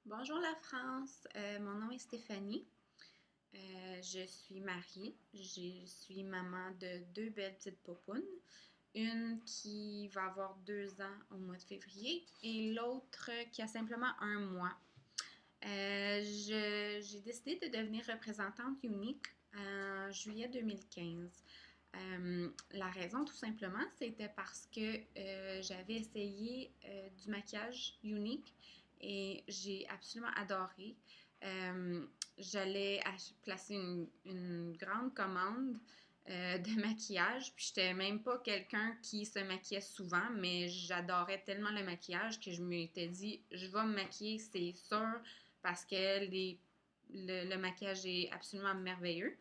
Bonjour la France, mon nom est Stéphanie. Je suis mariée. Je suis maman de deux belles petites popounes. Une qui va avoir 2 ans au mois de février et l'autre qui a simplement un mois. J'ai décidé de devenir représentante unique en juillet 2015. La raison, tout simplement, c'était parce que j'avais essayé du maquillage unique et j'ai absolument adoré. Euh, J'allais placer une grande commande de maquillage, puis j'étais même pas quelqu'un qui se maquillait souvent, mais j'adorais tellement le maquillage que je m'étais dit, je vais me maquiller, c'est sûr, parce que le maquillage est absolument merveilleux.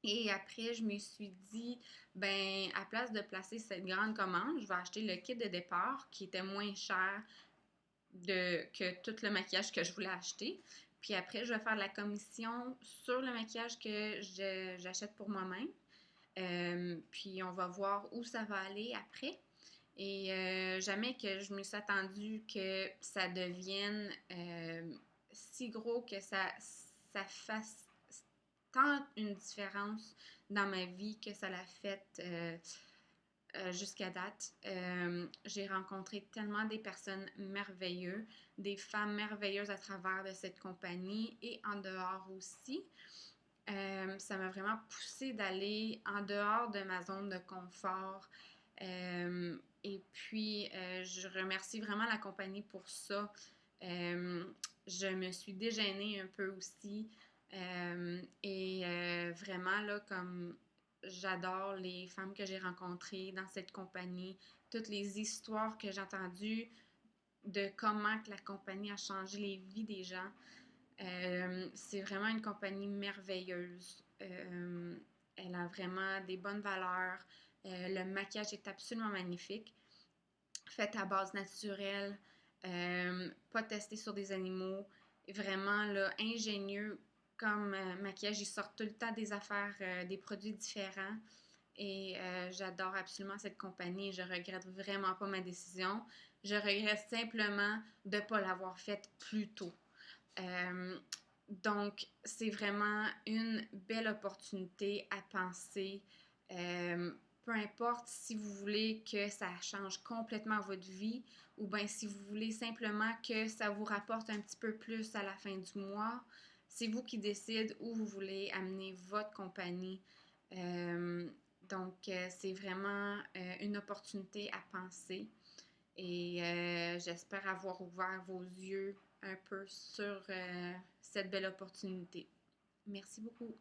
Et après, je me suis dit, ben, à place de placer cette grande commande, je vais acheter le kit de départ qui était moins cher que tout le maquillage que je voulais acheter. Puis après, je vais faire la commission sur le maquillage que j'achète pour moi-même. Puis on va voir où ça va aller après. Et jamais que je me suis attendue que ça devienne si gros que ça fasse tant une différence dans ma vie que ça l'a fait jusqu'à date. J'ai rencontré tellement des personnes merveilleuses, des femmes merveilleuses à travers de cette compagnie et en dehors aussi. Ça m'a vraiment poussée d'aller en dehors de ma zone de confort. Et puis, je remercie vraiment la compagnie pour ça. Je me suis déjeunée un peu aussi. Vraiment, là, comme j'adore les femmes que j'ai rencontrées dans cette compagnie, toutes les histoires que j'ai entendues de comment que la compagnie a changé les vies des gens. C'est vraiment une compagnie merveilleuse. Elle a vraiment des bonnes valeurs. Le maquillage est absolument magnifique. Fait à base naturelle, pas testé sur des animaux. Vraiment là, ingénieux comme maquillage. Ils sortent tout le temps des affaires, des produits différents. Et j'adore absolument cette compagnie et je regrette vraiment pas ma décision. Je regrette simplement de ne pas l'avoir faite plus tôt. Euh, donc, c'est vraiment une belle opportunité à penser. Euh, Peu importe si vous voulez que ça change complètement votre vie ou bien si vous voulez simplement que ça vous rapporte un petit peu plus à la fin du mois, c'est vous qui décidez où vous voulez amener votre compagnie. Euh, c'est vraiment une opportunité à penser. Et j'espère avoir ouvert vos yeux un peu sur cette belle opportunité. Merci beaucoup.